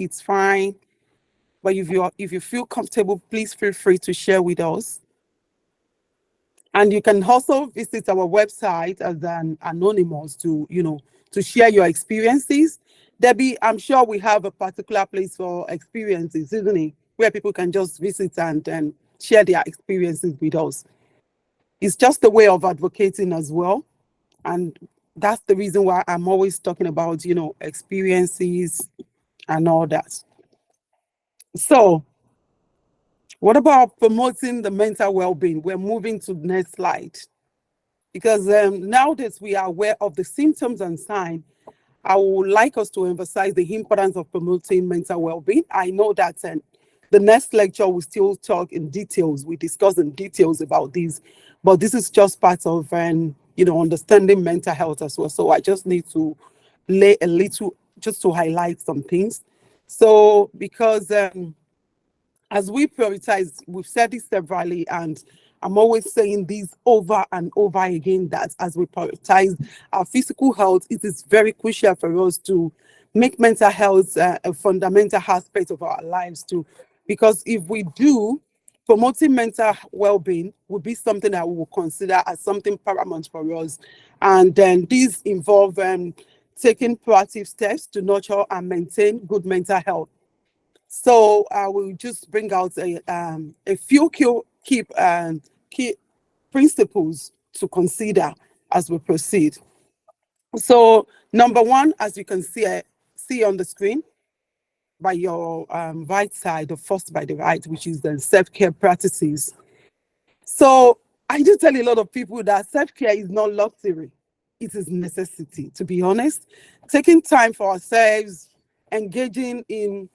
it's fine. But if you feel comfortable, please feel free to share with us. And you can also visit our website as an anonymous to, to share your experiences. Debbie, I'm sure we have a particular place for experiences, isn't it? Where people can just visit and share their experiences with us. It's just a way of advocating as well. And that's the reason why I'm always talking about, experiences and all that. So, what about promoting the mental well-being? We're moving to the next slide. Because now that we are aware of the symptoms and signs, I would like us to emphasize the importance of promoting mental well-being. I know that the next lecture will still talk in details. We discuss in details about this, but this is just part of understanding mental health as well. So I just need to lay a little, just to highlight some things. So because as we prioritize, we've said this severally, and I'm always saying this over and over again, that as we prioritize our physical health, it is very crucial for us to make mental health a fundamental aspect of our lives too. Because if we do, promoting mental well-being will be something that we will consider as something paramount for us. And then these involve taking proactive steps to nurture and maintain good mental health. So I will just bring out a few key principles to consider as we proceed. So number one, as you can see on the screen by your right side, the first by the right, which is the self-care practices. So I do tell a lot of people that self-care is not luxury. It is necessity, to be honest. Taking time for ourselves, engaging in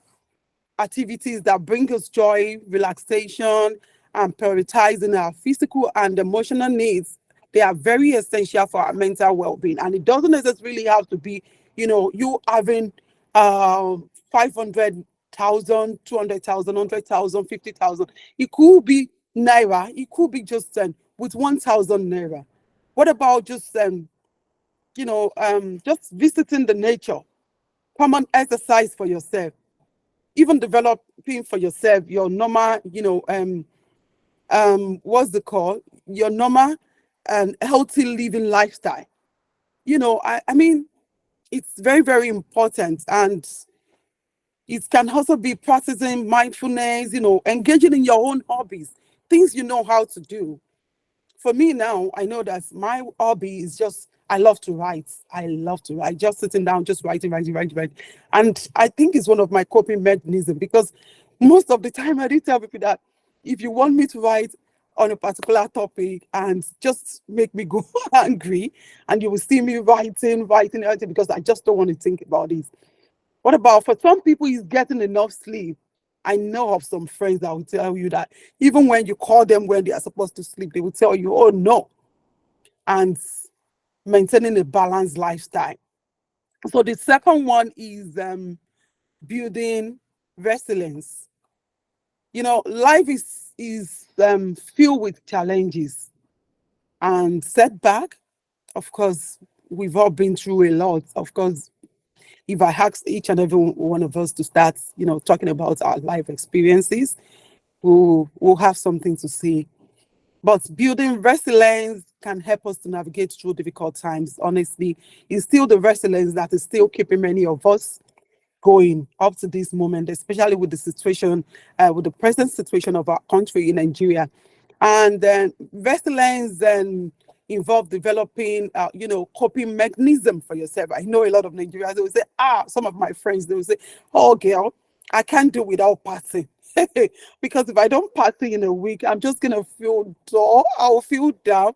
activities that bring us joy, relaxation, and prioritizing our physical and emotional needs, they are very essential for our mental well-being. And it doesn't necessarily have to be, you having 500,000, 200,000, 100,000, 50,000. It could be naira. It could be just with 1,000 naira. What about just just visiting the nature, common exercise for yourself, even developing for yourself your normal, what's the call? Your normal and healthy living lifestyle. I mean, it's very, very important. And it can also be practicing mindfulness, engaging in your own hobbies, things you know how to do. For me now, I know that my hobby is just, I love to write. I love to write, just sitting down, just writing. And I think it's one of my coping mechanisms, because most of the time I do tell people that if you want me to write on a particular topic and just make me go angry, and you will see me writing, because I just don't want to think about it. What about for some people is getting enough sleep? I know of some friends that will tell you that even when you call them when they are supposed to sleep, they will tell you, oh no. And maintaining a balanced lifestyle. So the second one is building resilience. Life is filled with challenges and setback. Of course, we've all been through a lot. Of course, if I ask each and every one of us to start, talking about our life experiences, we'll have something to say. But building resilience can help us to navigate through difficult times. Honestly, it's still the resilience that is still keeping many of us going up to this moment, especially with the situation, with the present situation of our country in Nigeria. And then resilience then involve developing, coping mechanism for yourself. I know a lot of Nigerians, they will say, some of my friends, they will say, oh, girl, I can't do without partying. Because if I don't party in a week, I'm just going to feel dull. I'll feel down.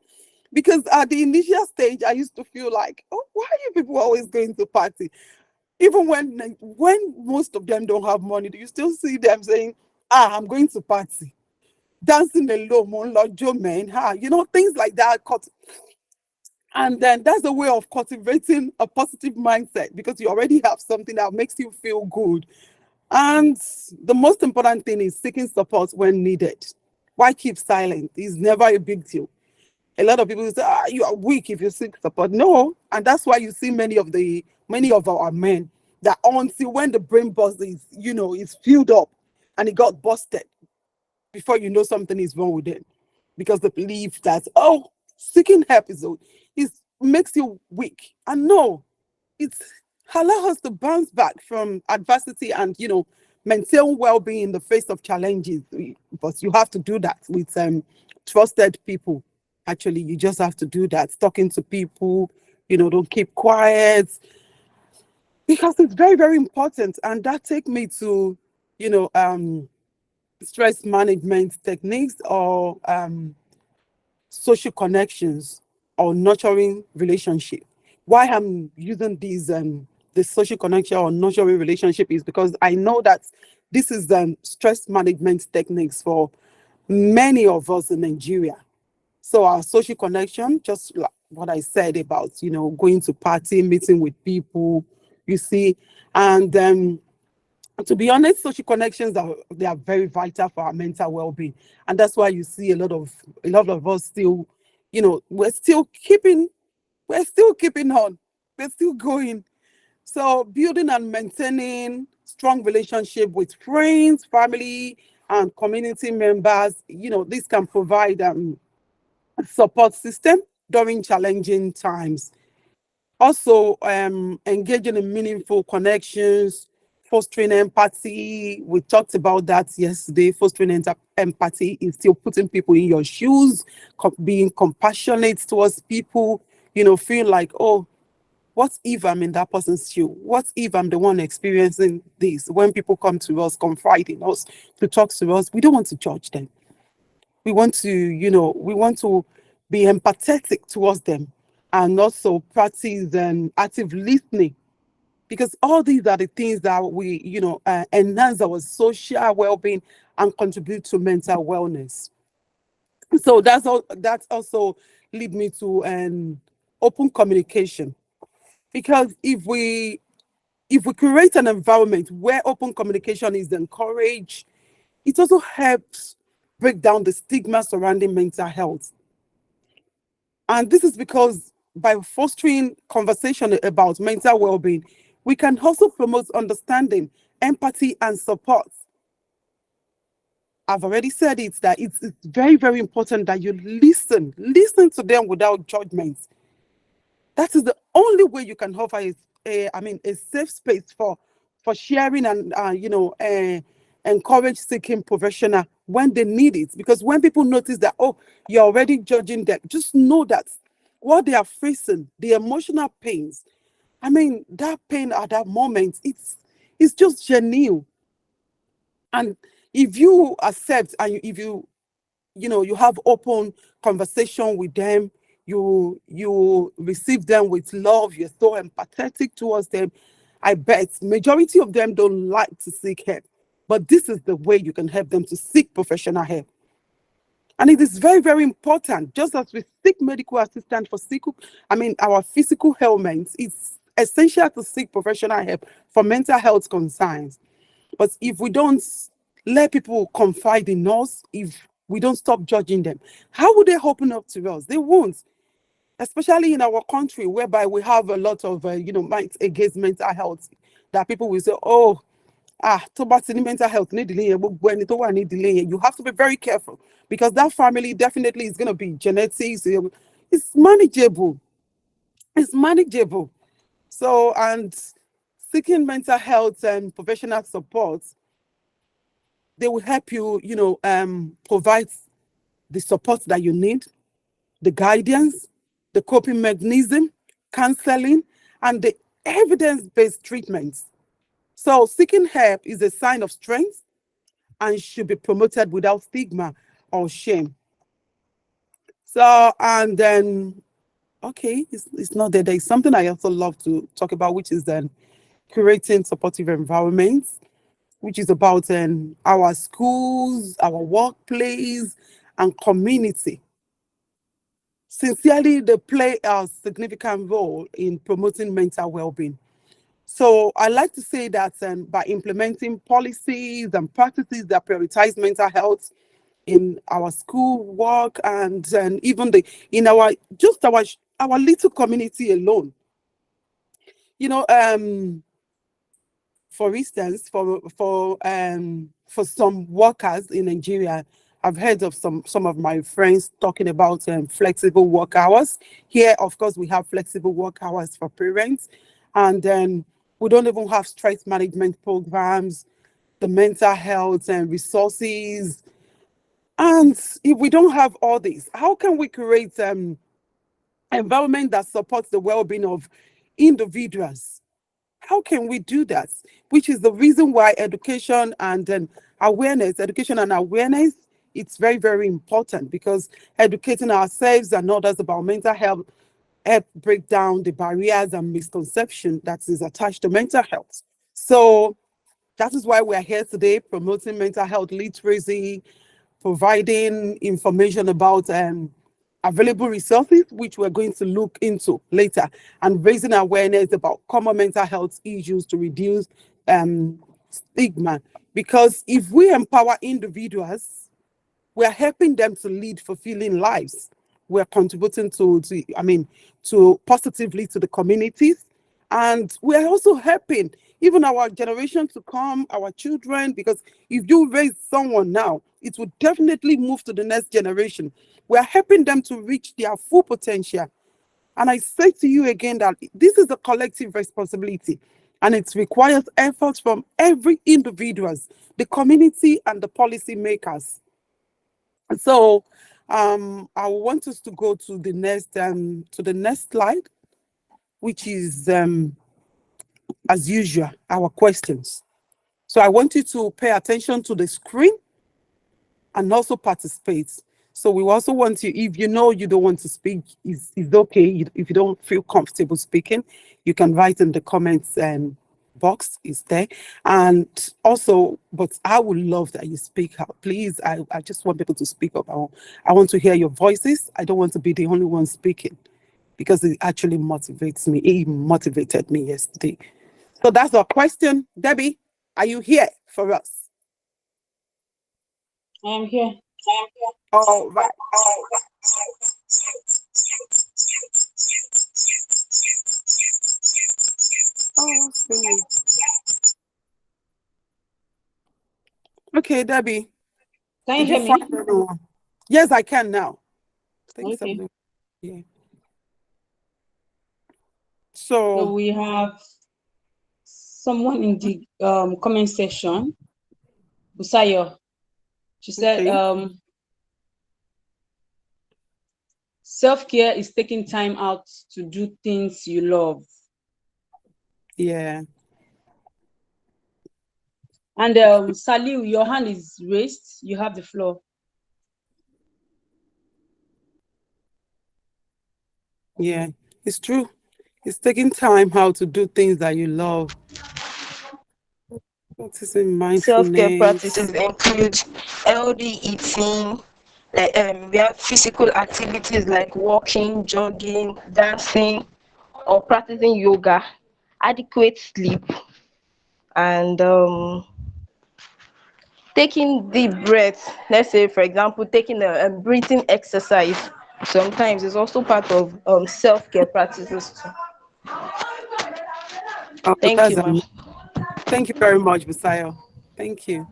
Because at the initial stage, I used to feel like, oh, why are you people always going to party? Even when most of them don't have money, do you still see them saying, I'm going to party? Dancing alone, things like that. And then that's a way of cultivating a positive mindset, because you already have something that makes you feel good. And the most important thing is seeking support when needed. Why keep silent? It's never a big deal. A lot of people say, you are weak if you seek support. No, and that's why you see many of our men, that until when the brain buzz is, is filled up and it got busted, before you know something is wrong with it, because they believe that, oh, seeking help is makes you weak. And no, it's allow us to bounce back from adversity and, maintain well-being in the face of challenges. But you have to do that with trusted people. Actually, you just have to do that, talking to people. Don't keep quiet, because it's very, very important. And that take me to, you know stress management techniques, or social connections, or nurturing relationship. Why I'm using these the social connection or nurturing relationship is because I know that this is stress management techniques for many of us in Nigeria. So our social connection, just like what I said about, going to party, meeting with people, you see, and to be honest, social connections are very vital for our mental well-being, and that's why you see a lot of us still, we're still keeping on, we're still going. So building and maintaining strong relationship with friends, family, and community members, this can provide support system during challenging times. Also, engaging in meaningful connections, fostering empathy. We talked about that yesterday. Fostering empathy is still putting people in your shoes, being compassionate towards people, feel like, oh, what if I'm in that person's shoe? What if I'm the one experiencing this? When people come to us, confide in us, to talk to us, we don't want to judge them. We want to be empathetic towards them, and also practice active listening, because all these are the things that we enhance our social well-being and contribute to mental wellness. So that's also lead me to an open communication, because if we create an environment where open communication is encouraged, it also helps break down the stigma surrounding mental health. And this is because by fostering conversation about mental well-being, we can also promote understanding, empathy, and support. I've already said it, that it's very, very important that you listen to them without judgment. That is the only way you can offer a safe space for sharing, and encourage seeking professional when they need it. Because when people notice that, oh, you're already judging them, just know that what they are facing, the emotional pains, that pain at that moment, it's just genuine. And if you accept, and if you have open conversation with them, you receive them with love, you're so empathetic towards them, I bet majority of them don't like to seek help, but this is the way you can help them to seek professional help. And it is very, very important. Just as we seek medical assistance for our physical ailments, it's essential to seek professional help for mental health concerns. But if we don't let people confide in us, if we don't stop judging them, how would they open up to us? They won't. Especially in our country, whereby we have a lot of, might against mental health, that people will say, oh, tó bá ti ní mental health ní ìdílé yẹn, gbogbo ẹni tó wà ní ìdílé yẹn, you have to be very careful, because that family definitely is going to be genetics. It's manageable. It's manageable. So, and seeking mental health and professional support, they will help you, provide the support that you need, the guidance, the coping mechanism, counseling, and the evidence-based treatments. So seeking help is a sign of strength and should be promoted without stigma or shame. So, and then, okay, it's not that. There's something I also love to talk about, which is then creating supportive environments, which is about our schools, our workplace, and community. Sincerely, they play a significant role in promoting mental well-being. So I like to say that by implementing policies and practices that prioritize mental health in our school work, and even in our little community alone, you know, um, For instance, for some workers in Nigeria, I've heard of some of my friends talking about flexible work hours. Here, of course, we have flexible work hours for parents, and then we don't even have stress management programs, the mental health and resources. And if we don't have all this, how can we create environment that supports the well-being of individuals? How can we do that? Which is the reason why education and awareness, it's very, very important, because educating ourselves and others about mental health help break down the barriers and misconception that is attached to mental health. So that is why we're here today, promoting mental health literacy, providing information about available resources, which we're going to look into later, and raising awareness about common mental health issues to reduce stigma. Because if we empower individuals, we're helping them to lead fulfilling lives. We're contributing to positively to the communities. And we're also helping even our generation to come, our children, because if you raise someone now, it will definitely move to the next generation. We're helping them to reach their full potential. And I say to you again that this is a collective responsibility, and it requires efforts from every individuals, the community, and the policy makers. So I want us to go to the next slide, which is as usual, our questions. So I want you to pay attention to the screen and also participate. So we also want you, if you know you don't want to speak, it's okay. If you don't feel comfortable speaking, you can write in the comments box is there. And also, but I would love that you speak out. Please, I just want people to speak up. I want to hear your voices. I don't want to be the only one speaking, because it actually motivates me. It motivated me yesterday. So that's our question. Debbie, are you here for us? I am here. All right. Oh, sorry. Okay, Debbie, Can you did you hear find me? anyone? Yes, I can now. Thanks, Okay. something. Yeah. So So, we have someone in the comment section, Busayo. She said, okay. self-care is taking time out to do things you love. Yeah. And Okay. Saliu, your hand is raised. You have the floor. Yeah. It's true. It's taking time how to do things that you love. Practicing Self-care mindfulness. practices include healthy eating, like we have physical activities like walking, jogging, dancing, or practicing yoga, adequate sleep, and taking deep breaths. Let's say, for example, taking a breathing exercise. Sometimes it's also part of self-care practices too. Oh, Thank that's you, ma'am. thank you very much, Busayo. Thank you.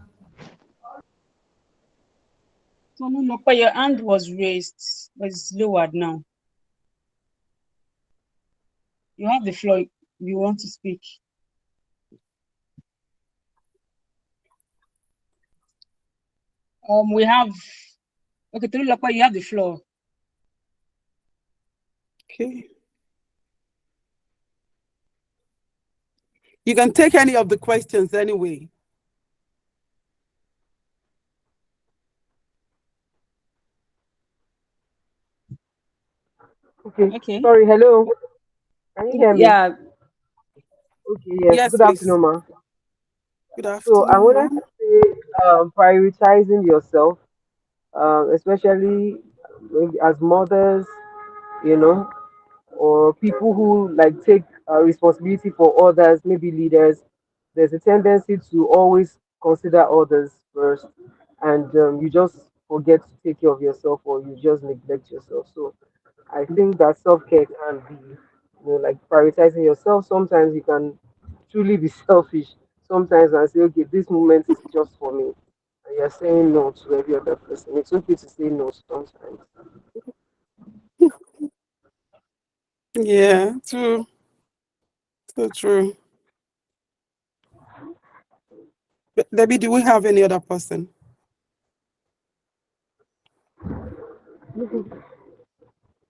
So Lopa, your hand was raised, but it's lowered now. You have the floor. You want to speak. We have okay, Lopa, you have the floor. Okay. You can take any of the questions anyway. Okay, Okay. sorry, hello. Can you hear me? Yeah. Okay, yes. Yes, Good please. afternoon, ma. Good So I afternoon, wanted to ma'am. say prioritizing yourself, especially maybe as mothers, you know, or people who like take responsibility for others, maybe leaders. There's a tendency to always consider others first, and you just forget to take care of yourself, or you just neglect yourself. So I think that self care can be, like prioritizing yourself. Sometimes you can truly be selfish. sometimes and say, okay, this moment is just for me. And you're saying no to every other person. It's okay to say no sometimes. Yeah, true. So true. Debbie, do we have any other person?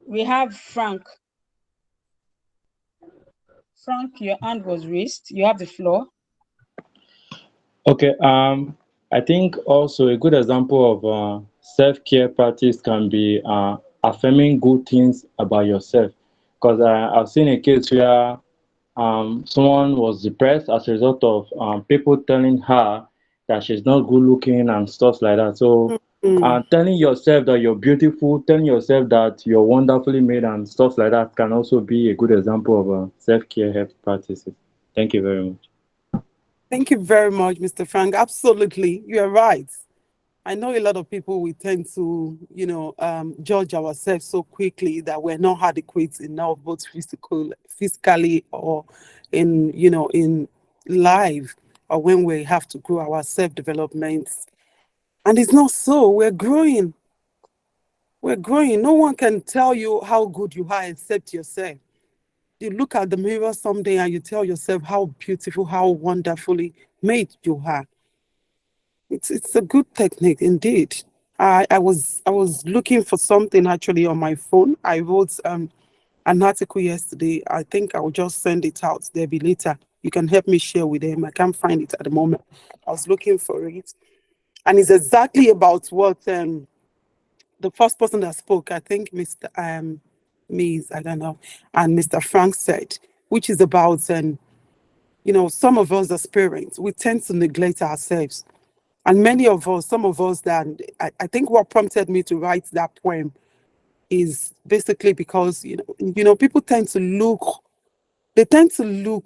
We have Frank. Frank, your hand was raised. You have the floor. Okay, I think also a good example of self-care practice can be affirming good things about yourself. Because I've seen a case where someone was depressed as a result of people telling her that she's not good looking and stuff like that. So, Mm. telling yourself that you're beautiful, telling yourself that you're wonderfully made and stuff like that can also be a good example of self-care health practices. Thank you very much. Thank you very much, Mr. Frank. Absolutely. You're right. I know a lot of people, we tend to, judge ourselves so quickly that we're not adequate enough, both physically or in life, or when we have to grow our self-development. And it's not so. We're growing. We're growing. No one can tell you how good you are except yourself. You look at the mirror someday and you tell yourself how beautiful, how wonderfully made you are. It's a good technique indeed. I was looking for something actually on my phone. I wrote an article yesterday. I think I will just send it out there be later. You can help me share with them. I can't find it at the moment. I was looking for it. And it's exactly about what the first person that spoke, I think Mr. Mies, I don't know, and Mr. Frank said, which is about some of us as parents, we tend to neglect ourselves. And many of us, some of us that I think what prompted me to write that poem is basically because people tend to look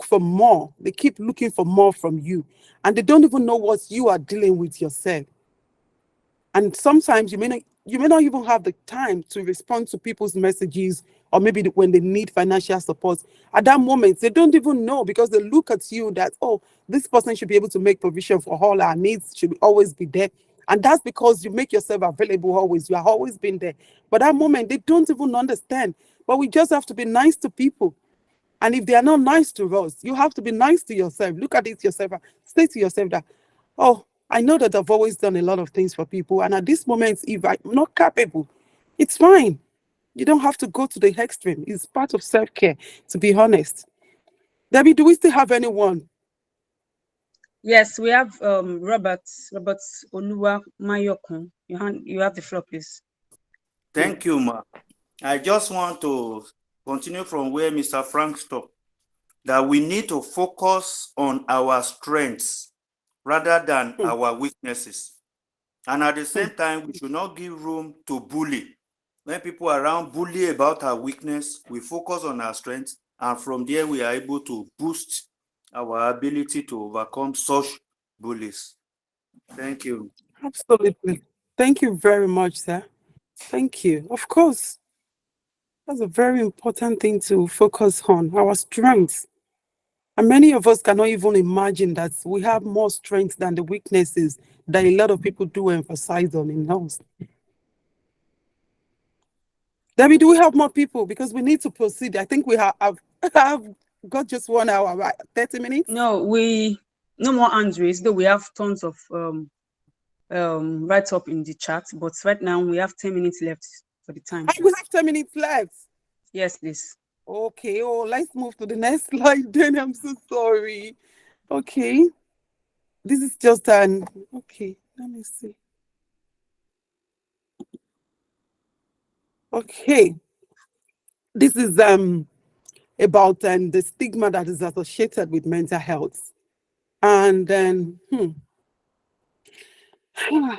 for more. They keep looking for more from you, and they don't even know what you are dealing with yourself. And sometimes you may not even have the time to respond to people's messages, or maybe when they need financial support at that moment. They don't even know, because they look at you that, oh, this person should be able to make provision for all our needs, should always be there. And that's because you make yourself available always. You are always been there. But that moment, they don't even understand. But we just have to be nice to people. And if they are not nice to us, you have to be nice to yourself. Look at it yourself. Say to yourself that, oh, I know that I've always done a lot of things for people. And at this moment, if I'm not capable, it's fine. You don't have to go to the extreme. It's part of self-care, to be honest. Debbie, do we still have anyone? Yes, we have Robert Oluwa Mayokun. You have the floor, please. Thank you, Ma. I just want to continue from where Mr. Frank stopped, that we need to focus on our strengths rather than Hmm, our weaknesses. And at the hmm. same time, we should not give room to bully. When people around bully about our weakness, we focus on our strengths, and from there we are able to boost our ability to overcome such bullies. Thank you. Absolutely. Thank you very much, sir. Thank you. Of course, that's a very important thing to focus on, our strengths. And many of us cannot even imagine that we have more strengths than the weaknesses that a lot of people do emphasize on in us. Debbie, do we have more people? Because we need to proceed. I think we have got just 1 hour, right? 30 minutes? No more hands raised, though we have tons of write up in the chat, but right now we have 10 minutes left for the time. We have 10 minutes left. Yes, please. Okay, let's move to the next slide then. I'm so sorry. Okay. This is just okay, let me see. Okay. This is about the stigma that is associated with mental health. And then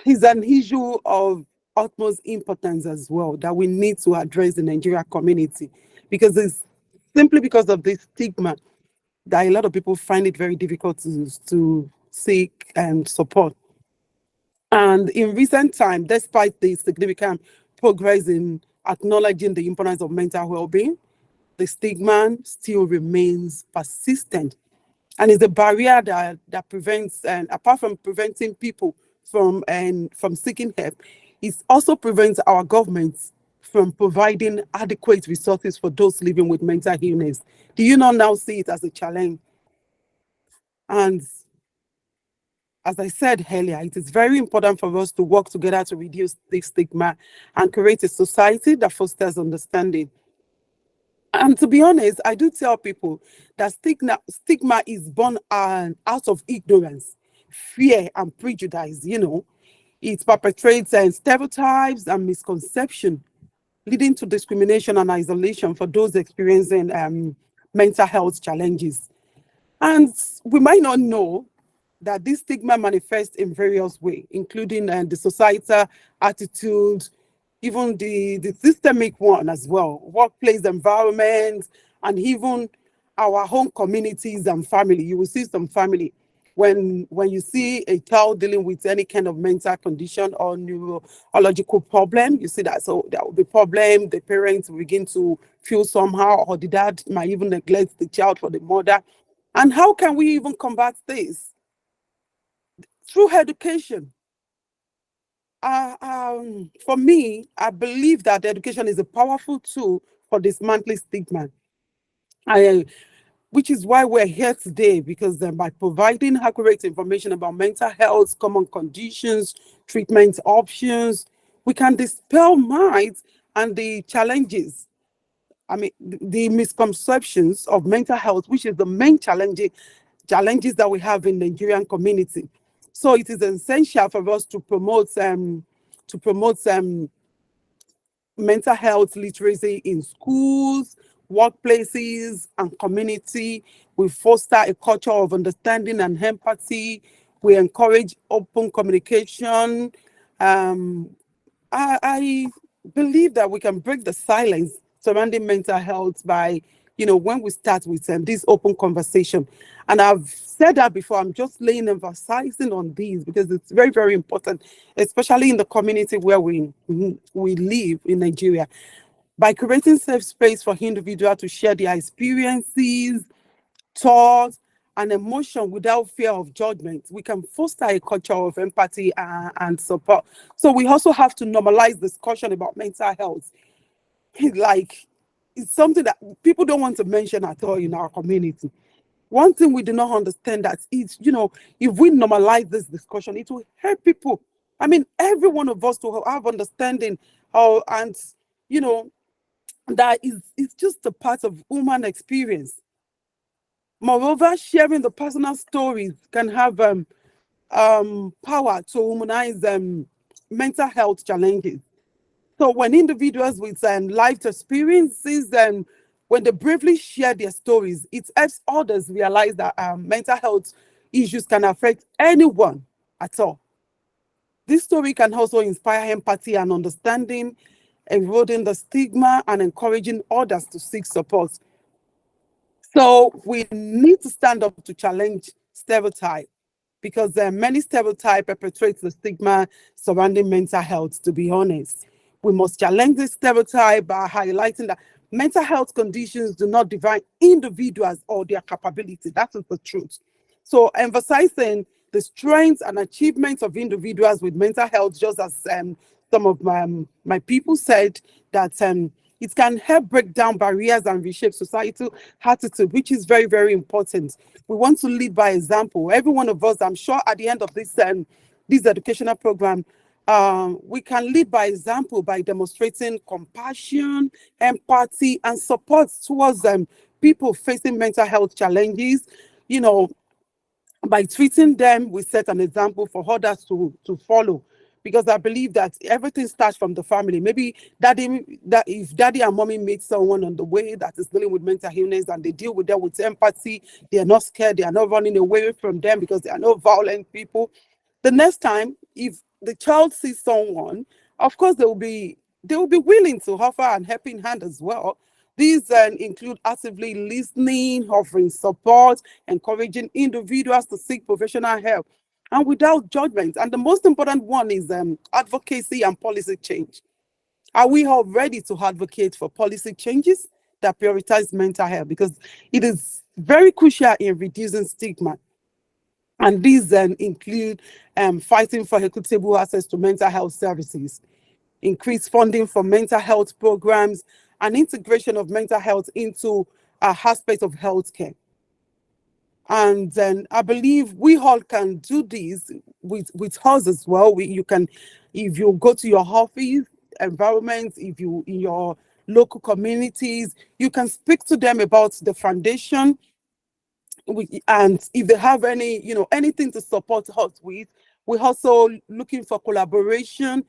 it's an issue of utmost importance as well that we need to address the Nigeria community, because it's simply because of the stigma that a lot of people find it very difficult to seek and support. And in recent time, despite the significant progress in acknowledging the importance of mental well-being, the stigma still remains persistent. and it's a barrier that prevents, and apart from preventing people from seeking help, it also prevents our governments from providing adequate resources for those living with mental illness. Do you not now see it as a challenge? And as I said earlier, it is very important for us to work together to reduce this stigma and create a society that fosters understanding. And to be honest, I do tell people that stigma is born out of ignorance, fear, and prejudice. It perpetrates stereotypes and misconception, leading to discrimination and isolation for those experiencing mental health challenges. And we might not know that this stigma manifests in various ways, including the societal attitude, even the systemic one as well, workplace environment, and even our home communities and family. You will see some family when you see a child dealing with any kind of mental condition or neurological problem, you see that, so there will be problem. The parents begin to feel somehow, or the dad might even neglect the child for the mother. And how can we even combat this? Through education. For me, I believe that education is a powerful tool for dismantling stigma. I, which is why we're here today, because by providing accurate information about mental health, common conditions, treatment options, we can dispel myths and the challenges. I mean, the misconceptions of mental health, which is the main challenges that we have in the Nigerian community. So it is essential for us to promote mental health literacy in schools, workplaces, and community. We foster a culture of understanding and empathy. We encourage open communication. Um, I believe that we can break the silence surrounding mental health by, when we start with this open conversation. And I've said that before, I'm just emphasizing on these because it's very, very important, especially in the community where we live in Nigeria. By creating safe space for individuals to share their experiences, thoughts, and emotion without fear of judgment, we can foster a culture of empathy and support. So we also have to normalize discussion about mental health. Like, it's something that people don't want to mention at all in our community. One thing we do not understand that is, if we normalize this discussion, it will help people. I mean, every one of us to have understanding, and you know that is it's just a part of human experience. Moreover, sharing the personal stories can have power to humanize mental health challenges. So when individuals with life experiences and when they bravely share their stories, it helps others realize that mental health issues can affect anyone at all. This story can also inspire empathy and understanding, eroding the stigma and encouraging others to seek support. So we need to stand up to challenge stereotype because many stereotypes perpetrate the stigma surrounding mental health, to be honest. We must challenge this stereotype by highlighting that mental health conditions do not define individuals or their capability. That is the truth. So emphasizing the strengths and achievements of individuals with mental health, just as some of my people said, that it can help break down barriers and reshape societal attitude, which is very, very important. We want to lead by example. Every one of us, I'm sure at the end of this educational program, we can lead by example by demonstrating compassion, empathy, and support towards people facing mental health challenges. You know, by treating them, we set an example for others to follow. Because I believe that everything starts from the family. Maybe that if daddy and mommy meet someone on the way that is dealing with mental illness and they deal with them with empathy, they are not scared, they are not running away from them because they are not violent people. The next time, if the child sees someone, of course they will be willing to offer an helping hand as well. These include actively listening, offering support, encouraging individuals to seek professional help, and without judgment. And the most important one is advocacy and policy change. Are we all ready to advocate for policy changes that prioritize mental health because it is very crucial in reducing stigma. And these then include fighting for equitable access to mental health services, increased funding for mental health programs, and integration of mental health into aspects of healthcare. And then I believe we all can do this with us as well. You can, if you go to your office environment, if you in your local communities, you can speak to them about the foundation. And if they have any, anything to support us with, we're also looking for collaboration.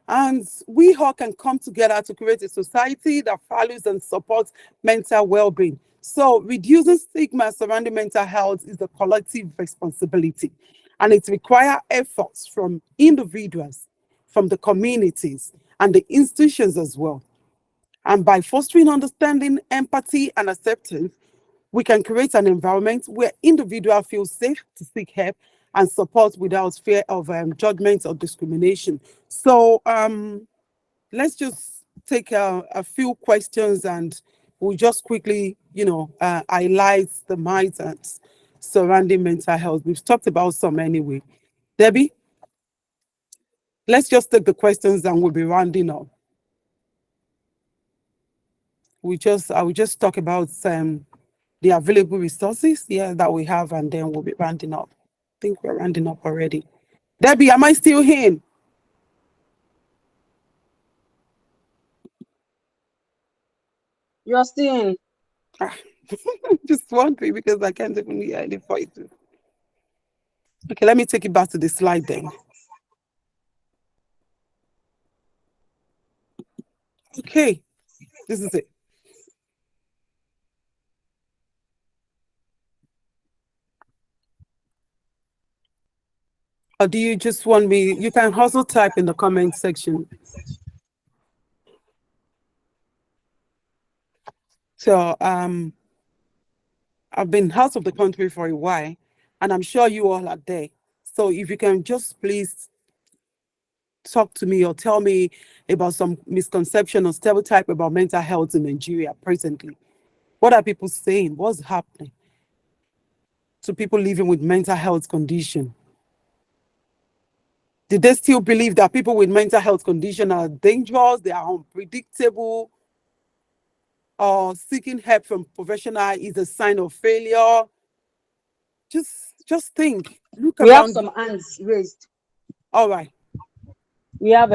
And we all can come together to create a society that values and supports mental well-being. So reducing stigma surrounding mental health is a collective responsibility. And it requires efforts from individuals, from the communities, and the institutions as well. And by fostering understanding, empathy, and acceptance, we can create an environment where individuals feel safe to seek help and support without fear of judgment or discrimination. So let's just take a few questions and we'll just quickly, highlight the myths surrounding mental health. We've talked about some anyway. Debbie, let's just take the questions and we'll be rounding up. I will just talk about the available resources, that we have, and then we'll be rounding up. I think we're rounding up already. Debbie, am I still here? You're still in. Just wondering because I can't even hear any voices. Okay, let me take it back to the slide then. Okay, this is it. Or do you just want me? You can also type in the comment section. So I've been out of the country for a while, and I'm sure you all are there. So if you can just please talk to me or tell me about some misconception or stereotype about mental health in Nigeria presently. What are people saying? What's happening to people living with mental health condition? Do they still believe that people with mental health condition are dangerous, they are unpredictable, or seeking help from professional is a sign of failure? Just think, look We have around. some hands raised. All right. We have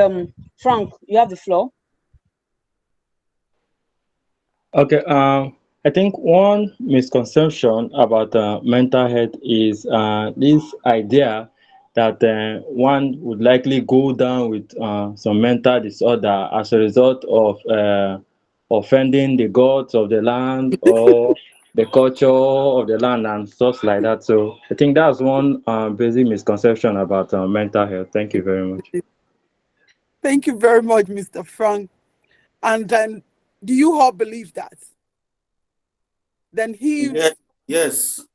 Frank, you have the floor. Okay, I think one misconception about mental health is this idea that one would likely go down with some mental disorder as a result of offending the gods of the land or the culture of the land and stuff like that. So I think that's one basic misconception about mental health. Thank you very much. Thank you very much, Mr. Frank. And then, do you all believe that? Then Yes.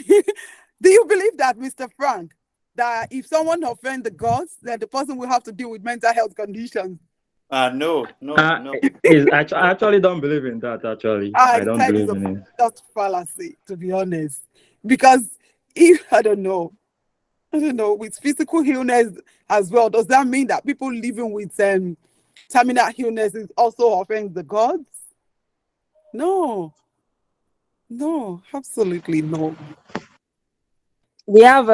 do you believe that, Mr. Frank, that if someone offends the gods, then the person will have to deal with mental health conditions? No. I actually don't believe in that, actually. I don't That is believe a in it. just fallacy, to be honest. Because if, I don't know, with physical illness as well, does that mean that people living with terminal illness is also offending the gods? No, absolutely no. We have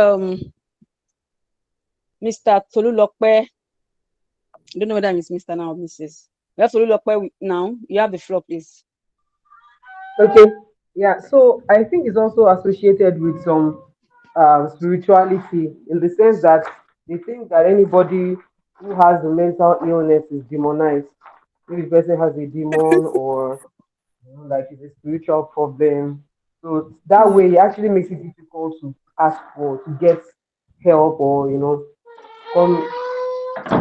Mr. Tolulokpe. I don't know whether it's Mr. now or Mrs. We have Tolulokpe now. You have the floor, please. Okay. Yeah. So I think it's also associated with some spirituality in the sense that they think that anybody who has a mental illness is demonized. If the person has a demon or like it's a spiritual problem. So that way it actually makes it difficult to ask for to get help or come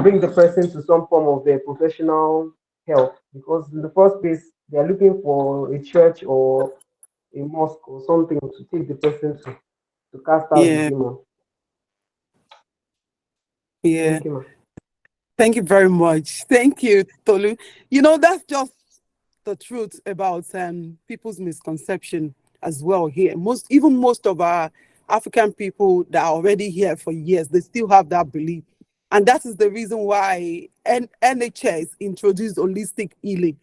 bring the person to some form of their professional help because in the first place they are looking for a church or a mosque or something to take the person to cast out the Yeah, demon. yeah. Thank you, ma. Thank you very much. Thank you, Tolu. That's just the truth about people's misconception as well here. Most of our African people that are already here for years, they still have that belief. And that is the reason why NHS introduced holistic healing.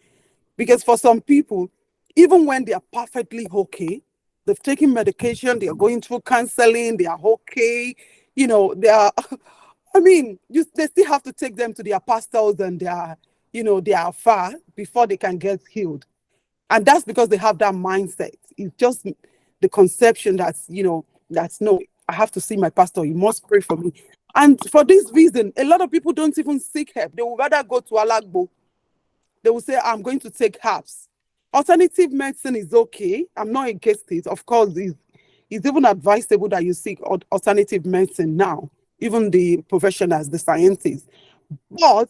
Because for some people, even when they are perfectly okay, they've taken medication, they are going through counseling, they are okay, they are, I mean, they still have to take them to their pastors and their far before they can get healed. And that's because they have that mindset. It's just the conception that's no, I have to see my pastor, you must pray for me. And for this reason, a lot of people don't even seek help. They would rather go to Alagbo. They will say, I'm going to take herbs. Alternative medicine is okay. I'm not against it. Of course, it's even advisable that you seek alternative medicine now, even the professionals, the scientists. But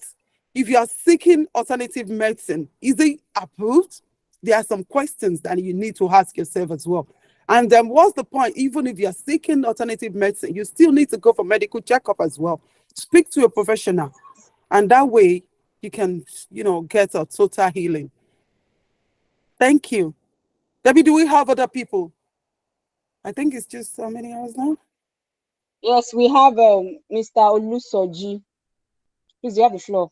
if you are seeking alternative medicine, is it approved? There are some questions that you need to ask yourself as well. And then what's the point? Even if you're seeking alternative medicine, you still need to go for medical checkup as well. Speak to a professional. And that way you can, get a total healing. Thank you. Debbie, do we have other people? I think it's just how many hours now? Yes, we have Mr. Olusoji. Please, you have the floor.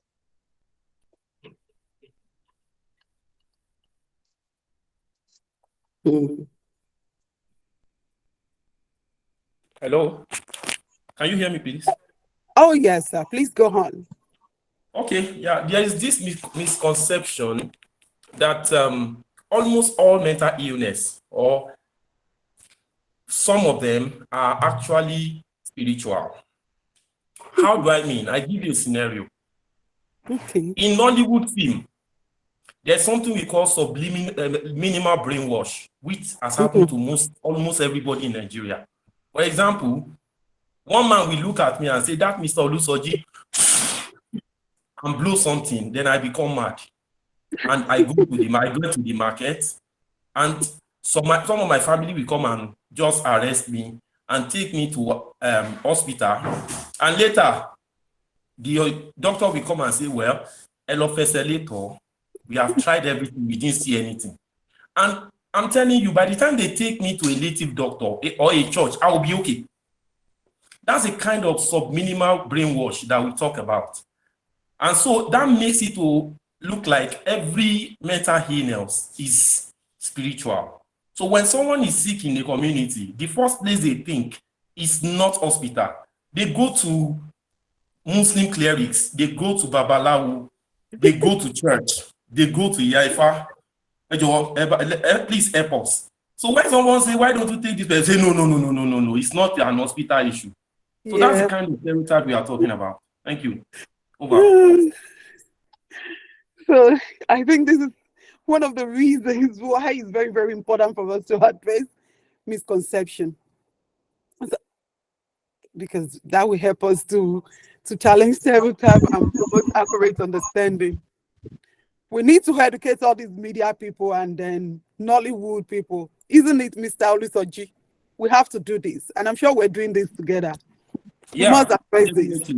Hello, can you hear me, please? Oh, yes, sir. Please go on. Okay, yeah, there is this misconception that almost all mental illness, or some of them, are actually spiritual. How do I mean? I give you a scenario. Okay. In Nollywood film, there's something we call minimal brainwash, which has happened to almost everybody in Nigeria. For example, one man will look at me and say, that Mr. Olusoji, and blow something, then I become mad. And I go to the market, and some of my family will come and just arrest me and take me to hospital. And later, the doctor will come and say, well, later, we have tried everything, we didn't see anything. And I'm telling you, by the time they take me to a native doctor or a church, I will be okay. That's a kind of subminimal brainwash that we talk about. And so that makes it to look like every mental illness is spiritual. So when someone is sick in the community, the first place they think is not hospital. They go to Muslim clerics, they go to Babalawo, they go to church, they go to Yaifa. Please help us. So when someone say, why don't you take this? They say, no, it's not an hospital issue. So that's the kind of stereotype we are talking about. Thank you. Over. So I think this is one of the reasons why it's very, very important for us to address misconception. Because that will help us to challenge stereotype and promote accurate understanding. We need to educate all these media people and then Nollywood people. Isn't it, Mr. Olusoji? We have to do this. And I'm sure we're doing this together. We must address this.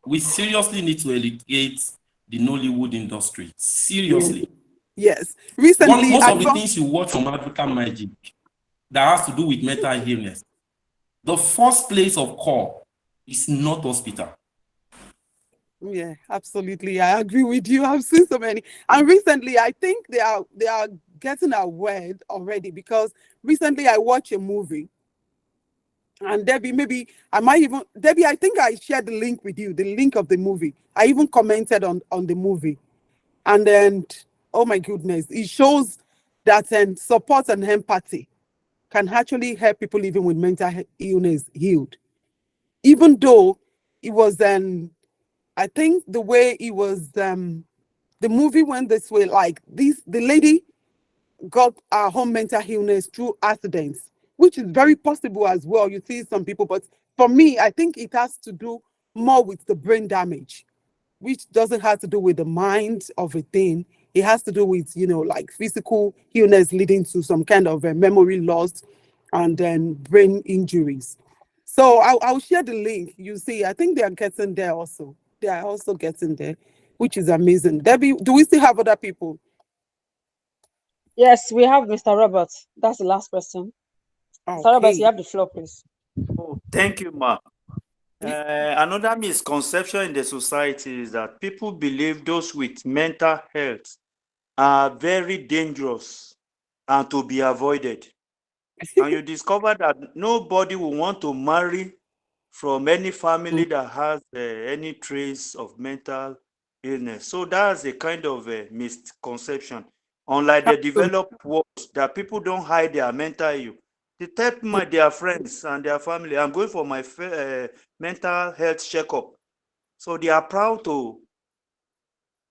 We seriously need to educate the Nollywood industry. Seriously. Yes. Recently, most of the things you watch from African Magic that has to do with mental illness, the first place of call is not hospital. Yeah, absolutely. I agree with you. I've seen so many. And recently, I think they are getting aware already, because recently I watched a movie. And Debbie, Debbie, I think I shared the link with you, the link of the movie. I even commented on the movie. And then, oh my goodness, it shows that support and empathy can actually help people living with mental illness healed. Even though it was, I think the way it was, the movie went this way, like the lady got her home mental illness through accidents, which is very possible as well. You see some people, but for me, I think it has to do more with the brain damage, which doesn't have to do with the mind of a thing. It has to do with, like physical illness leading to some kind of memory loss and then brain injuries. So I'll share the link. You see, I think they are getting there also. They are also getting there, which is amazing. Debbie, do we still have other people? Yes, we have Mr. Roberts. That's the last person. Mr. Roberts, you Okay. have the floor, please. Oh, thank you, ma. Another misconception in the society is that people believe those with mental health are very dangerous and to be avoided. And you discover that nobody will want to marry from any family that has any trace of mental illness. So that's a kind of a misconception. Unlike the developed world, that people don't hide their mental issue. They tell their friends and their family, I'm going for my mental health checkup. So they are proud to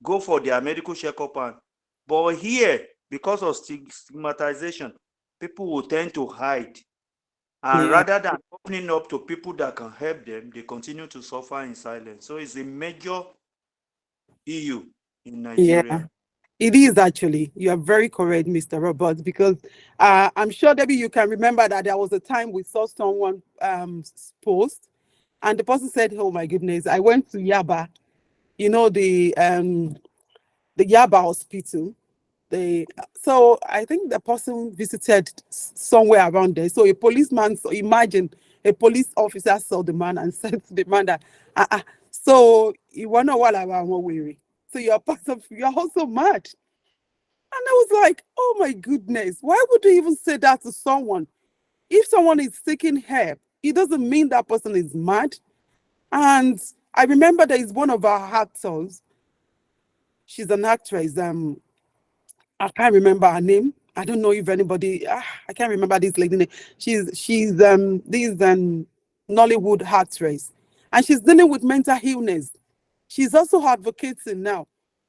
go for their medical checkup. But here, because of stigmatization, people will tend to hide. And Yeah. rather than opening up to people that can help them, they continue to suffer in silence. So it's a major issue in Yeah. Nigeria. It is actually. You are very correct, Mr. Roberts, because I'm sure, Debbie, you can remember that there was a time we saw someone post, and the person said, "Oh my goodness, I went to Yaba, the Yaba hospital. So I think the person visited somewhere around there. So a policeman, so imagine a police officer saw the man and said to the man that, so you wanna what around what weary. So you're also mad." And I was like, oh my goodness, why would you even say that to someone? If someone is seeking help, it doesn't mean that person is mad. And I remember there is one of our actors, she's an actress, I can't remember her name. I don't know if anybody, I can't remember this lady name. She's this Nollywood actress, and she's dealing with mental illness. She's also advocating now.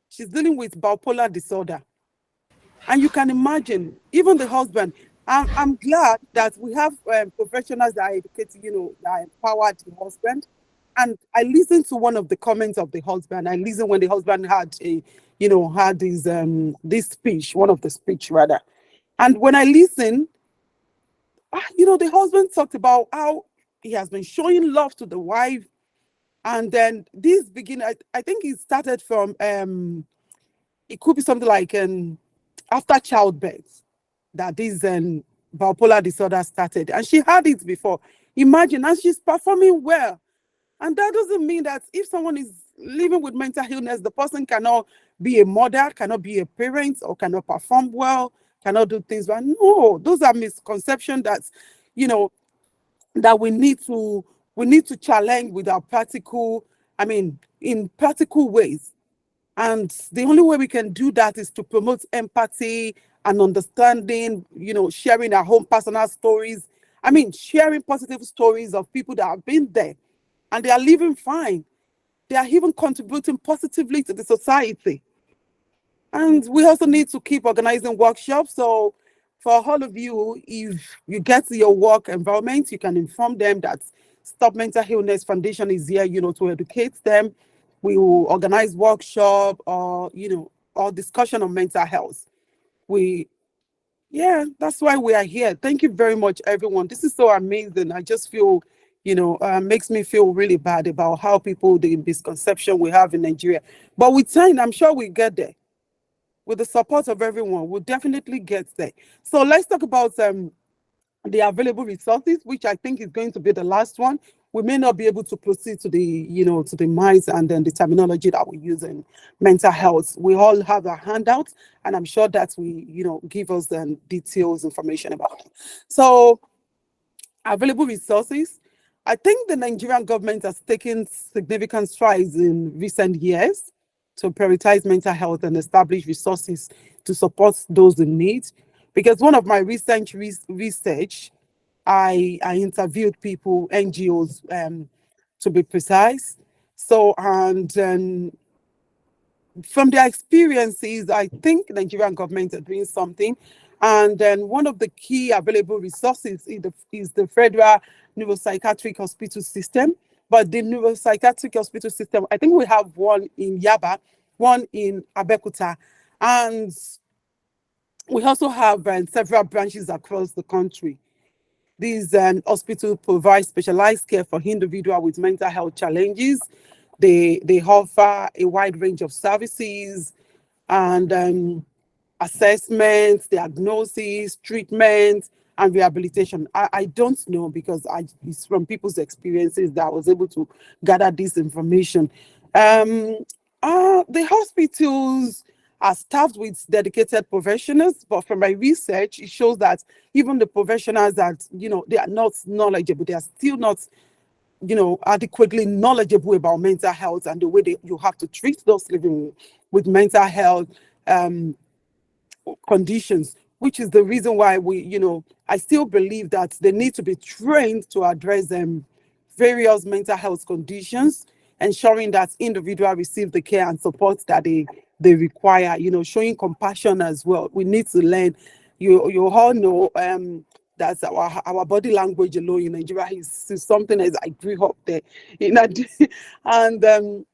She's dealing with bipolar disorder. And you can imagine, even the husband. I'm glad that we have professionals that are educated, that empowered the husband. And I listened to one of the comments of the husband. I listened when the husband had this speech, one of the speech rather. And when I listened, the husband talked about how he has been showing love to the wife. And then this begin, I think it started from it could be something like after childbirth that this bipolar disorder started. And she had it before. Imagine, and she's performing well. And that doesn't mean that if someone is living with mental illness, the person cannot be a mother, cannot be a parent, or cannot perform well, cannot do things well. No, those are misconceptions you know, that we need to challenge with our practical, in practical ways. And the only way we can do that is to promote empathy and understanding, sharing our own personal stories. Sharing positive stories of people that have been there and they are living fine. They are even contributing positively to the society. And we also need to keep organizing workshops. So, for all of you, if you get to your work environment, you can inform them that Stop Mental Illness Foundation is here, to educate them. We will organize workshop or discussion on mental health. We, yeah, that's why we are here. Thank you very much, everyone. This is so amazing. I just feel, makes me feel really bad about how the misconception we have in Nigeria. But with time, I'm sure we get there with the support of everyone, we'll definitely get there. So let's talk about the available resources, which I think is going to be the last one. We may not be able to proceed to the minds and then the terminology that we use in mental health. We all have our handouts, and I'm sure that give us details, information about it. So available resources. I think the Nigerian government has taken significant strides in recent years to prioritize mental health and establish resources to support those in need. Because one of my recent research, I interviewed people, NGOs, to be precise. So, and from their experiences, I think the Nigerian government are doing something. And then one of the key available resources is the Federal Neuropsychiatric Hospital System. But the neuropsychiatric hospital system, I think we have one in Yaba, one in Abeokuta, and we also have several branches across the country. These hospitals provide specialized care for individuals with mental health challenges. They offer a wide range of services, and assessments, diagnosis, treatment, and rehabilitation. I don't know because it's from people's experiences that I was able to gather this information. Um, the hospitals are staffed with dedicated professionals, but from my research, it shows that even the professionals that, they are not knowledgeable, they are still not, adequately knowledgeable about mental health and the way you have to treat those living with mental health conditions, which is the reason why I still believe that they need to be trained to address various mental health conditions, ensuring that individuals receive the care and support that they require, showing compassion as well. We need to learn. You all know that our body language alone in Nigeria is something as I grew up there. And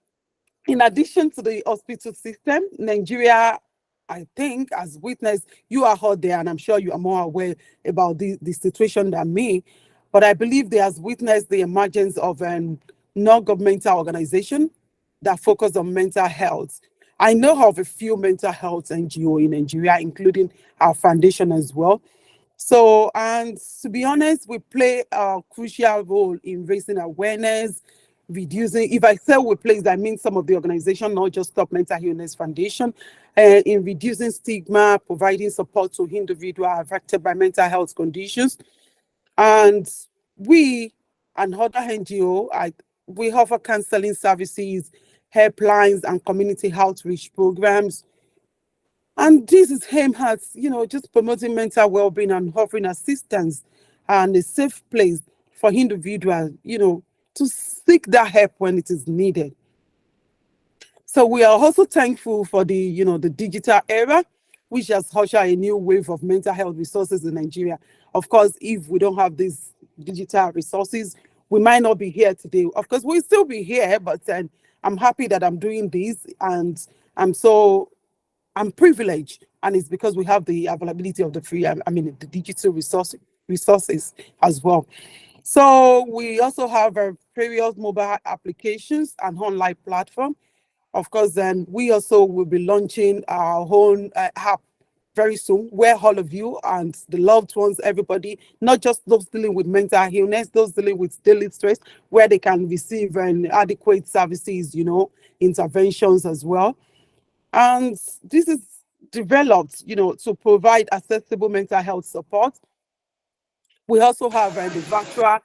in addition to the hospital system, Nigeria, I think, has witnessed, you are out there, and I'm sure you are more aware about the situation than me, but I believe they has witnessed the emergence of a non-governmental organization that focus on mental health. I know of a few mental health NGO in Nigeria, including our foundation as well. So, and to be honest, we play a crucial role in raising awareness, reducing, if I say we play, I mean some of the organization, not just Stop Mental Illness Foundation, in reducing stigma, providing support to individuals affected by mental health conditions. And we and other NGO, we offer counseling services, helplines, and community outreach programs. And this is aimed at, just promoting mental well-being and offering assistance and a safe place for individuals, to seek that help when it is needed. So we are also thankful for the digital era, which has ushered a new wave of mental health resources in Nigeria. Of course, if we don't have these digital resources, we might not be here today. Of course, we'll still be here, but I'm happy that I'm doing this, and I'm privileged, and it's because we have the availability of the the digital resources as well. So we also have various mobile applications and online platform. Of course, then we also will be launching our own app very soon, where all of you and the loved ones, everybody, not just those dealing with mental illness, those dealing with daily stress, where they can receive adequate services, interventions as well. And this is developed, to provide accessible mental health support. We also have the virtual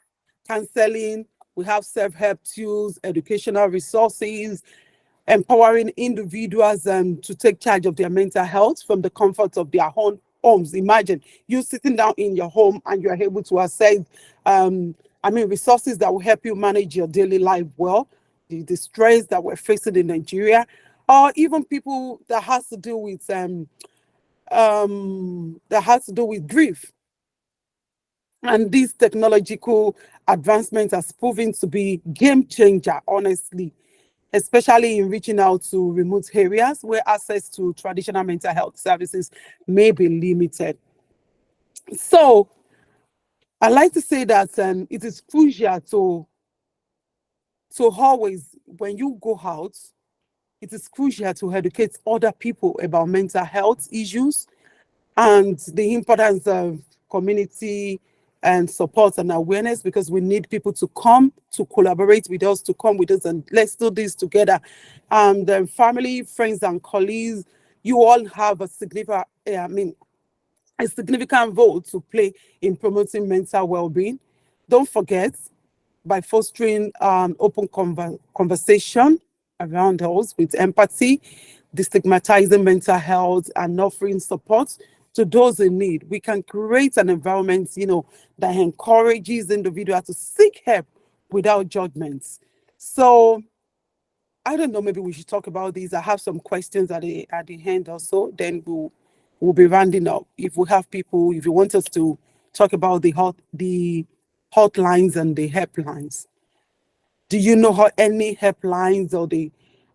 counseling, we have self-help tools, educational resources, empowering individuals to take charge of their mental health from the comfort of their own homes. Imagine you sitting down in your home and you're able to access, resources that will help you manage your daily life well, the stress that we're facing in Nigeria, or even people that has to do with grief. And this technological advancement has proven to be game changer, honestly, especially in reaching out to remote areas where access to traditional mental health services may be limited. So I like to say that it is crucial to always, when you go out, it is crucial to educate other people about mental health issues and the importance of community and support and awareness, because we need people to come to collaborate with us, to come with us, and let's do this together. And family, friends, and colleagues, you all have a significant role to play in promoting mental well-being. Don't forget, by fostering an open conversation around us with empathy, destigmatizing mental health, and offering support to those in need, we can create an environment, that encourages individuals to seek help without judgments. So I don't know, maybe we should talk about these. I have some questions at the end also, then we'll be rounding up. If we have people, if you want us to talk about the hotlines and the helplines. Do you know any helplines or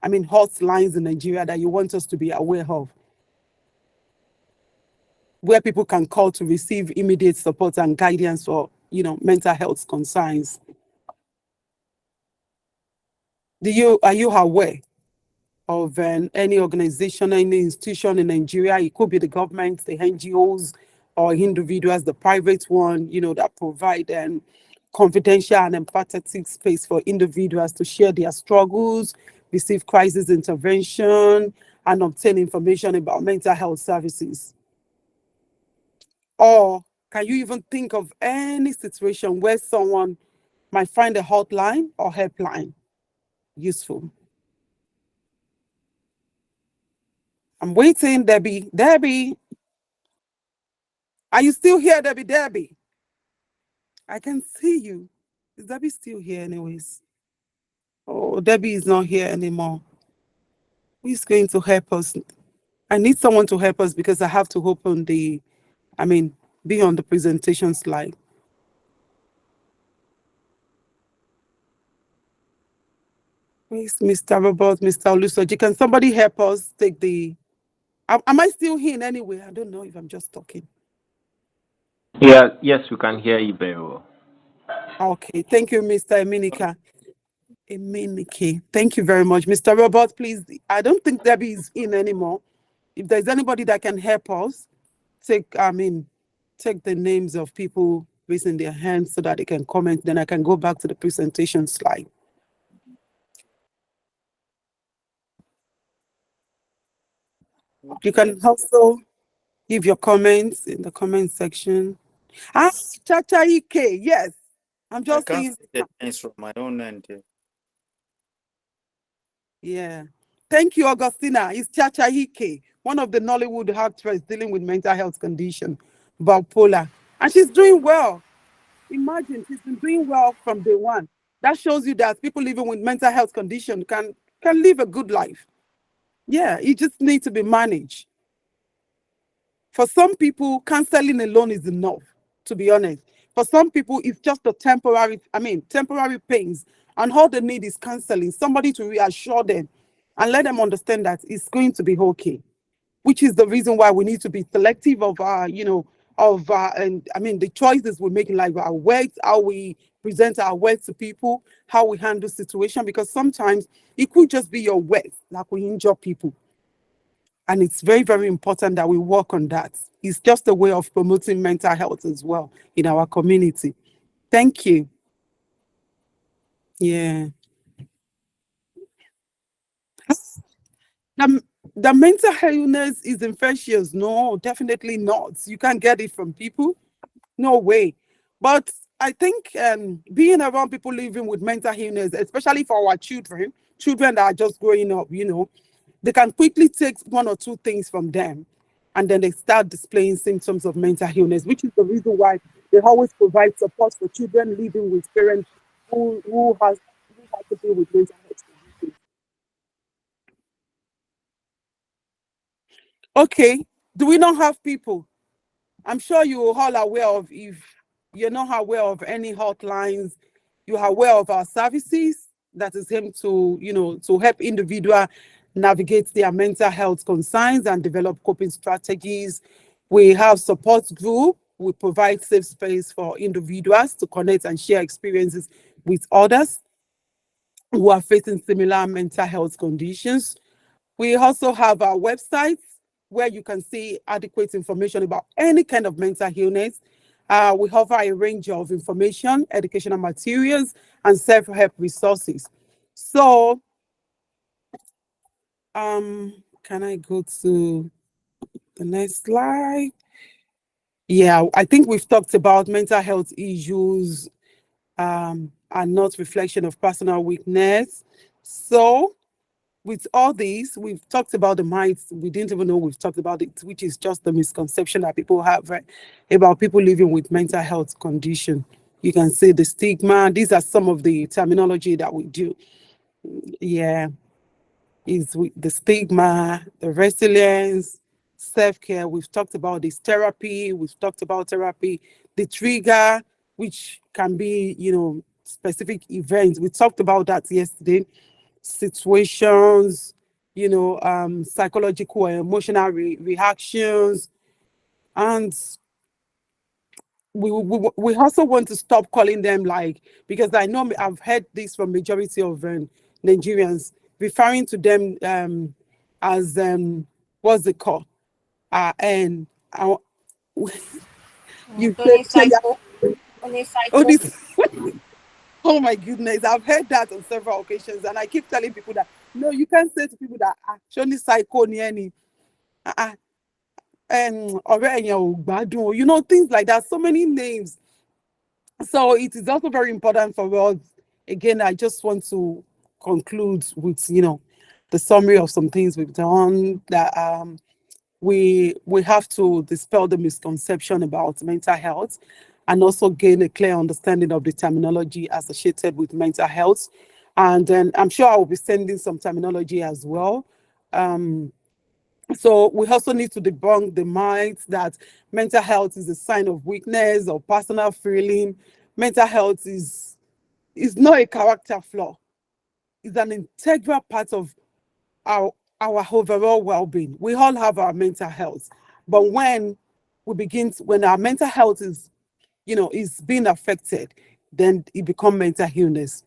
hotlines in Nigeria that you want us to be aware of, where people can call to receive immediate support and guidance for, mental health concerns? Are you aware? of any organization, any institution in Nigeria. It could be the government, the NGOs, or individuals, the private one, that provide confidential and empathetic space for individuals to share their struggles, receive crisis intervention, and obtain information about mental health services. Or can you even think of any situation where someone might find a hotline or helpline useful? I'm waiting, Debbie. Debbie, are you still here, Debbie? Debbie, I can see you. Is Debbie still here, anyways? Oh, Debbie is not here anymore. Who's going to help us? I need someone to help us because I have to open be on the presentation slide. Where's Mr. Robert, Mr. Olusoji? Can somebody help us take the... Am I still here anyway? I don't know if I'm just talking. Yeah, yes, we can hear you very well. Okay, thank you, Mr. Eminike. Thank you very much. Mr. Robert, please, I don't think Debbie is in anymore. If there's anybody that can help us, take the names of people raising their hands so that they can comment, then I can go back to the presentation slide. You can also give your comments in the comment section. Chacha Ike, yes. I'm just I can't seeing. see the names from my own end here. Yeah. Thank you, Augustina. It's Chacha Ike, one of the Nollywood actresses dealing with mental health condition, bipolar. And she's doing well. Imagine, she's been doing well from day one. That shows you that people living with mental health condition can live a good life. Yeah, it just needs to be managed. For some people, counseling alone is enough, to be honest. For some people, it's just a temporary pains. And all they need is counseling, somebody to reassure them and let them understand that it's going to be okay, which is the reason why we need to be selective of the choices we make in life, our words, how we present our words to people, how we handle situation, because sometimes it could just be your words like we injure people. And it's very, very important that we work on that. It's just a way of promoting mental health as well in our community. Thank you. Yeah. The mental illness is infectious. No, definitely not. You can't get it from people. No way. But I think being around people living with mental illness, especially for our children that are just growing up, they can quickly take one or two things from them and then they start displaying symptoms of mental illness, which is the reason why they always provide support for children living with parents who have to deal with mental health conditions. Okay, do we not have people? I'm sure you're all aware of, if you're not aware of any hotlines, you are aware of our services that is aimed to help individuals navigate their mental health concerns and develop coping strategies. We have support group. We provide safe space for individuals to connect and share experiences with others who are facing similar mental health conditions. We also have our website where you can see adequate information about any kind of mental illness. We offer a range of information, educational materials, and self-help resources. So, can I go to the next slide? Yeah, I think we've talked about mental health issues are not reflection of personal weakness. So, with all these, we've talked about the myths. We didn't even know we've talked about it, which is just the misconception that people have, right, about people living with mental health condition. You can see the stigma. These are some of the terminology that we do. Yeah, is the stigma, the resilience, self-care. We've talked about this therapy. We've talked about therapy, the trigger, which can be, specific events. We talked about that yesterday. Situations, psychological and emotional reactions. And we also want to stop calling them because I know I've heard this from majority of Nigerians. referring to them as what's it called? And you said, Only psycho. Only oh, psycho. this, oh my goodness, I've heard that on several occasions, and I keep telling people that no, you can't say to people that actually psycho ni any. Ọ̀rẹ́ èèyàn ò gbádùn o, you know, things like that, so many names. So it is also very important for us. Again, I just want to conclude with, you know, the summary of some things we've done, that we have to dispel the misconception about mental health and also gain a clear understanding of the terminology associated with mental health. And then I'm sure I will be sending some terminology as well. So we also need to debunk the myth that mental health is a sign of weakness or personal failing. Mental health is not a character flaw. It's an integral part of our overall well-being. We all have our mental health, but when when our mental health is, you know, is being affected, then it becomes mental illness.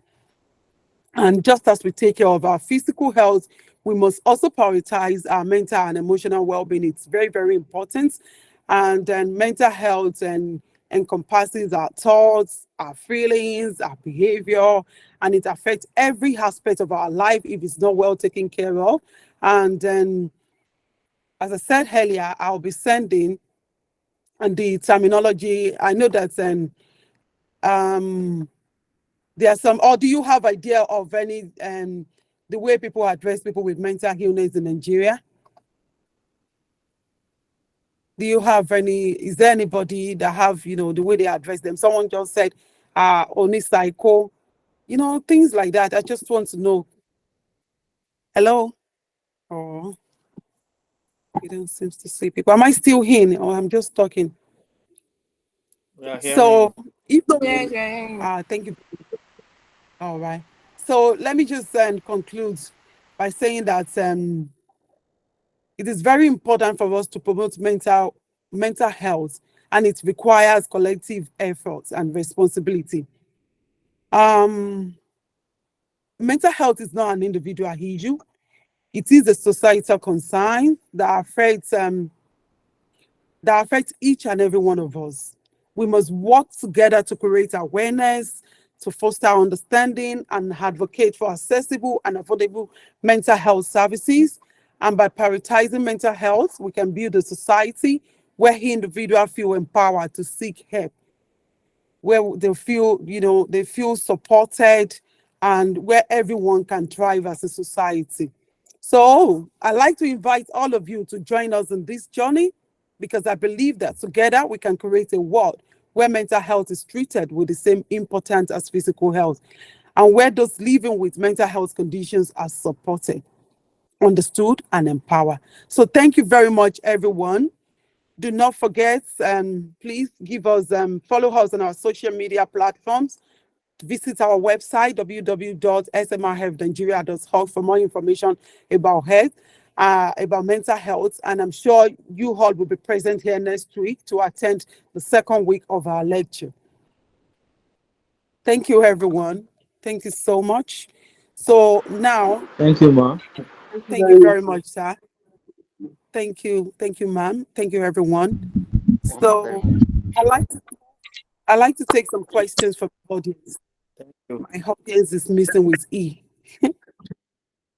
And just as we take care of our physical health, we must also prioritize our mental and emotional well-being. It's very, very important. And then mental health and encompasses our thoughts, our feelings, our behavior, and it affects every aspect of our life if it's not well taken care of. And then, as I said earlier, I'll be sending and the terminology. I know that there are some, or do you have idea of any the way people address people with mental illness in Nigeria? Do you have any, is there anybody that have, you know, the way they address them? Someone just said, only psycho, you know, things like that. I just want to know. Hello? Oh, you don't seem to see people. Am I still in or I'm just talking? We are hearing So, you. if Yes, nobody, yeah. thank you. All right. So let me just conclude by saying that it is very important for us to promote mental health, and it requires collective efforts and responsibility. Um, Mental health is not an individual issue. It is a societal concern that affects each and every one of us. We must work together to create awareness, to foster understanding, and advocate for accessible and affordable mental health services. And by prioritizing mental health, we can build a society where individuals feel empowered to seek help, where they feel, you know, they feel supported, and where everyone can thrive as a society. So I'd like to invite all of you to join us in this journey, because I believe that together we can create a world where mental health is treated with the same importance as physical health, and where those living with mental health conditions are supported, understood, and empowered. So thank you very much, everyone. Do not forget, please give us, follow us on our social media platforms. Visit our website, www.smrhealthnigeria.org, for more information about health, about mental health. And I'm sure you all will be present here next week to attend the second week of our lecture. Thank you, everyone. Thank you so much. So now, Thank you, Ma. Thank you thank you very very much. much, sir. Thank you, ma'am. Thank you, everyone. Thank you very So much. I like to take some questions from the audience. Thank you. My audience is missing with E.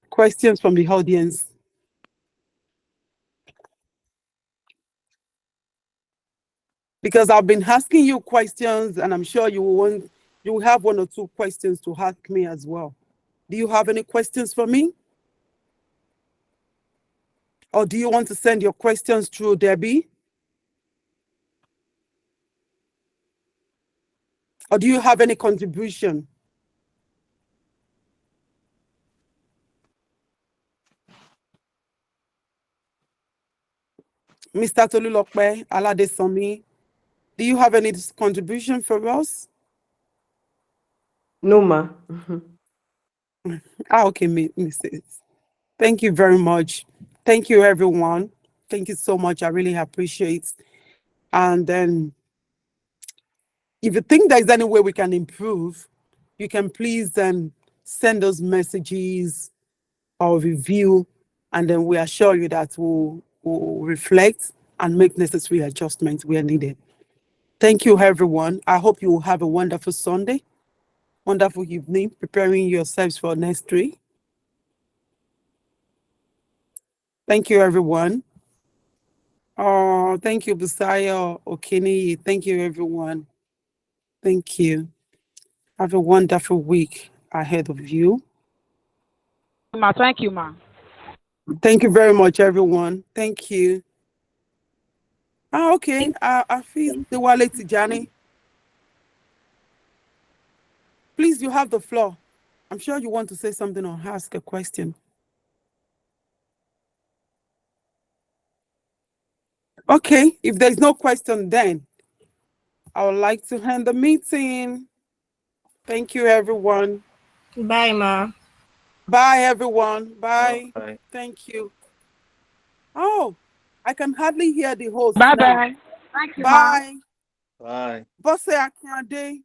Questions from the audience. Because I've been asking you questions, and I'm sure you will have one or two questions to ask me as well. Do you have any questions for me? Or do you want to send your questions through Debbie? Or do you have any contribution? Mr. Tolulokpe Aladesomi, do you have any contribution for us? No, ma. Okay, Mrs. Thank you very much. Thank you, everyone. Thank you so much. I really appreciate. And then, if you think there's any way we can improve, you can please send us messages or review, and then we assure you that we'll reflect and make necessary adjustments where needed. Thank you, everyone. I hope you will have a wonderful Sunday, wonderful evening, preparing yourselves for next week. Thank you, everyone. Oh, thank you, Busayo Okini. Thank you, everyone. Thank you. Have a wonderful week ahead of you. Thank you, ma. Thank you very much, everyone. Thank you. Okay. I feel the wallet, Tijani. Please, you have the floor. I'm sure you want to say something or ask a question. Okay, if there's no question, then I would like to end the meeting. Thank you, everyone. Bye, ma. Bye, everyone. Bye. Bye. Thank you. Oh, I can hardly hear the host Bye now. bye. Thank you, ma. Bye. Bye. Bosse Akande.